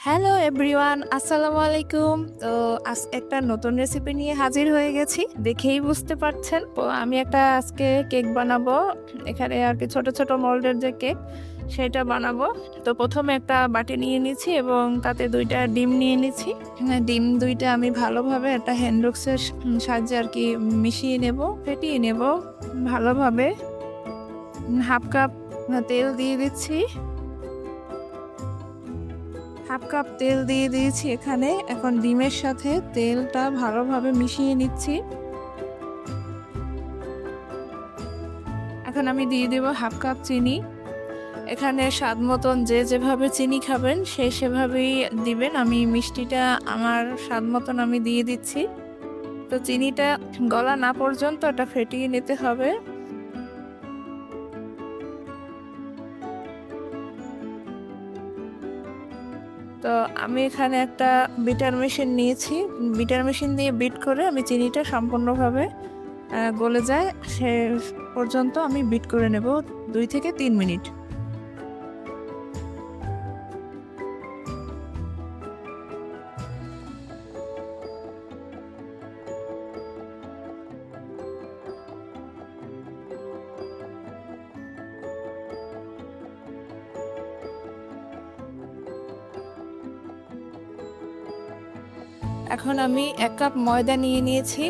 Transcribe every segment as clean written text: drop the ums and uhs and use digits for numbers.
Hello everyone, আসসালামু আলাইকুম। তো আজ একটা নতুন রেসিপি নিয়ে হাজির হয়ে গেছি, দেখেই বুঝতে পারছেন। তো আমি একটা আজকে কেক বানাবো, এখানে আর কি ছোট ছোট মোল্ডের যে কেক সেটা বানাবো। তো প্রথমে একটা বাটি নিয়ে নিচ্ছি এবং তাতে দুইটা ডিম নিয়ে নিচ্ছি। ডিম দুইটা আমি ভালোভাবে একটা হ্যান্ডবক্সের সাহায্যে আর কি মিশিয়ে নেব, ফেটিয়ে নেব ভালোভাবে। হাফ কাপ তেল দিয়ে দিচ্ছি, হাফ কাপ তেল দিয়ে দিয়েছি এখানে। এখন ডিমের সাথে তেলটা ভালোভাবে মিশিয়ে নিচ্ছি। এখন আমি দিয়ে দেব হাফ কাপ চিনি। এখানে স্বাদ মতন যে যেভাবে চিনি খাবেন সে সেভাবেই দিবেন। আমি মিষ্টিটা আমার স্বাদ মতন আমি দিয়ে দিচ্ছি। তো চিনিটা গলা না পর্যন্ত এটা ফেটিয়ে নিতে হবে। তো আমি এখানে একটা বিটার মেশিন নিয়েছি, বিটার মেশিন দিয়ে বিট করে আমি চিনিটা সম্পূর্ণভাবে গলে যায় সে পর্যন্ত আমি বিট করে নেব 2 থেকে 3 মিনিট। এখন আমি 1 কাপ ময়দা নিয়ে নিয়েছি।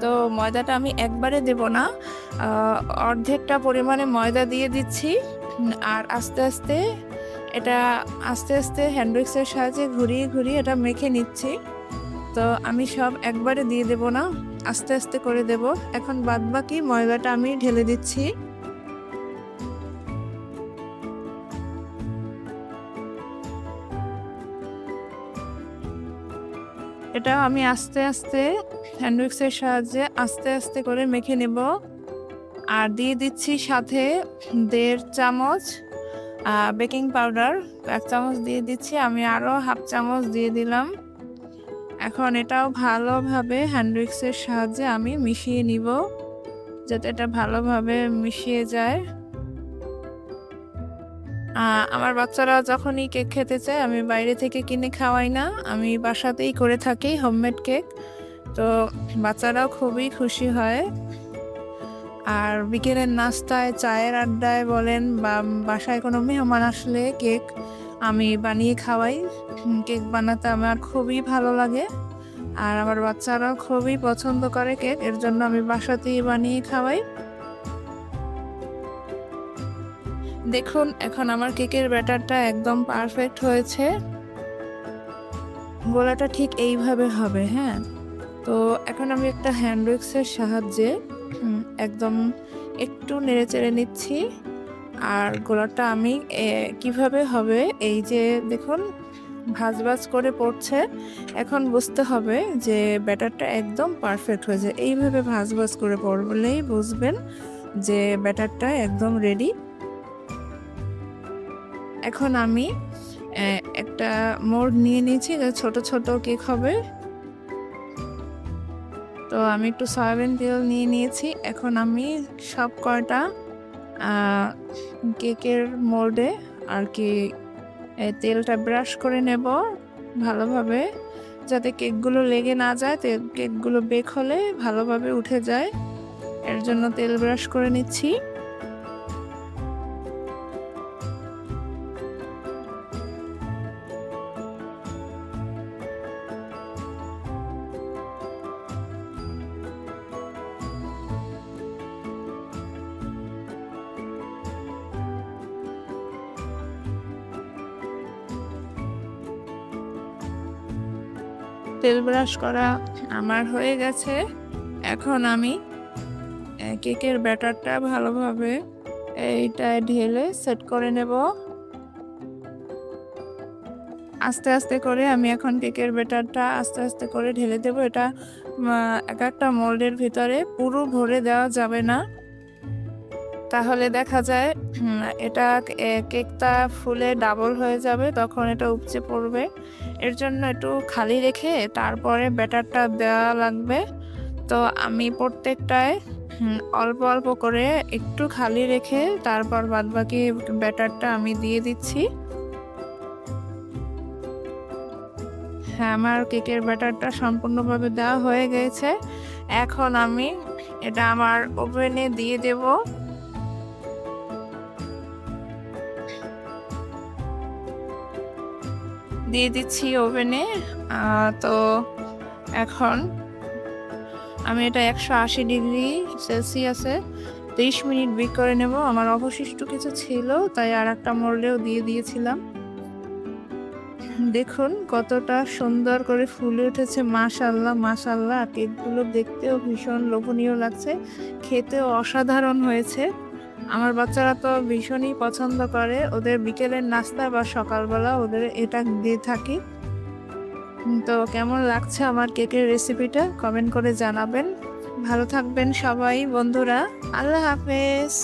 তো ময়দাটা আমি একবারে দেব না, অর্ধেকটা পরিমাণে ময়দা দিয়ে দিচ্ছি। আর আস্তে আস্তে এটা আস্তে আস্তে হ্যান্ডউইক্সের সাহায্যে ঘুরিয়ে ঘুরিয়ে এটা মেখে নিচ্ছি। তো আমি সব একবারে দিয়ে দেব না, আস্তে আস্তে করে দেব। এখন বাদবাকি ময়দাটা আমি ঢেলে দিচ্ছি। এটা আমি আস্তে আস্তে হ্যান্ডউইক্সের সাহায্যে আস্তে আস্তে করে মেখে নেব। আর দিয়ে দিচ্ছি সাথে 1.5 চামচ বেকিং পাউডার। 1 চামচ দিয়ে দিচ্ছি, আমি আরও হাফ চামচ দিয়ে দিলাম। এখন এটাও ভালোভাবে হ্যান্ডউইক্সের সাহায্যে আমি মিশিয়ে নিব, যাতে এটা ভালোভাবে মিশিয়ে যায়। আমার বাচ্চারা যখনই কেক খেতে চায় আমি বাইরে থেকে কিনে খাওয়াই না, আমি বাসাতেই করে থাকি হোমমেড কেক। তো বাচ্চারাও খুবই খুশি হয়। আর বিকেলের নাস্তায়, চায়ের আড্ডায় বলেন বা বাসায় কোনো মেহমান আসলে কেক আমি বানিয়ে খাওয়াই। কেক বানাতে আমার খুবই ভালো লাগে, আর আমার বাচ্চারাও খুবই পছন্দ করে কেক, এর জন্য আমি বাসাতেই বানিয়ে খাওয়াই। দেখুন এখন আমার কেকের ব্যাটারটা একদম পারফেক্ট হয়েছে। গোলাটা ঠিক এইভাবে হবে, হ্যাঁ। তো এখন আমি একটা হ্যান্ডউইক্সের সাহায্যে একদম একটু নেড়ে চেড়ে নিচ্ছি। আর গোলাটা আমি কিভাবে হবে, এই যে দেখুন ভাজ ভাজ করে পড়ছে, এখন বুঝতে হবে যে ব্যাটারটা একদম পারফেক্ট হয়েছে। এইভাবে ভাজ ভাজ করে পড়লেই বুঝবেন যে ব্যাটারটা একদম রেডি। এখন আমি একটা মোল্ড নিয়ে নিয়েছি, ছোট ছোট কেক হবে। তো আমি একটু সয়াবিন তেল নিয়ে নিয়েছি। এখন আমি সব কয়টা কেকের মোল্ডে আর কি তেলটা ব্রাশ করে নেব ভালোভাবে, যাতে কেকগুলো লেগে না যায়, কেকগুলো বেক হলে ভালোভাবে উঠে যায়, এর জন্য তেল ব্রাশ করে নিচ্ছি। তেল ব্রাশ করা আমার হয়ে গেছে। এখন আমি কেকের ব্যাটারটা ভালোভাবে এইটা ঢেলে সেট করে নেব। আস্তে আস্তে করে আমি এখন কেকের ব্যাটারটা আস্তে আস্তে করে ঢেলে দেব। এটা এক একটা মোল্ডের ভিতরে পুরো ভরে দেওয়া যাবে না, তাহলে দেখা যায় এটা কেকটা ফুলে ডাবল হয়ে যাবে, তখন এটা উপচে পড়বে। এর জন্য একটু খালি রেখে তারপরে ব্যাটারটা দেওয়া লাগবে। তো আমি প্রত্যেকটায় অল্প অল্প করে একটু খালি রেখে তারপর বাদবাকি ব্যাটারটা আমি দিয়ে দিচ্ছি। হ্যাঁ, আমার কেকের ব্যাটারটা সম্পূর্ণভাবে দেওয়া হয়ে গেছে। এখন আমি এটা আমার ওভেনে দিয়ে দেব। দিয়ে দিচ্ছি ওভেনে। তো এখন আমি এটা 180 ডিগ্রি সেলসিয়াসে 30 মিনিট বেক করে নেব। আমার অবশিষ্ট কিছু ছিল, তাই আর একটা মোল্ডেও দিয়ে দিয়েছিলাম। দেখুন কতটা সুন্দর করে ফুলে উঠেছে, মাশাআল্লাহ মাশাআল্লাহ। কেকগুলো দেখতেও ভীষণ লোভনীয় লাগছে, খেতেও অসাধারণ হয়েছে। আমার বাচ্চারা তো ভীষণই পছন্দ করে, ওদের বিকেলের নাস্তা বা সকালবেলা ওদের এটা দিয়ে থাকি। তো কেমন লাগছে আমার কেকের রেসিপিটা কমেন্ট করে জানাবেন। ভালো থাকবেন সবাই বন্ধুরা। আল্লাহ হাফেজ।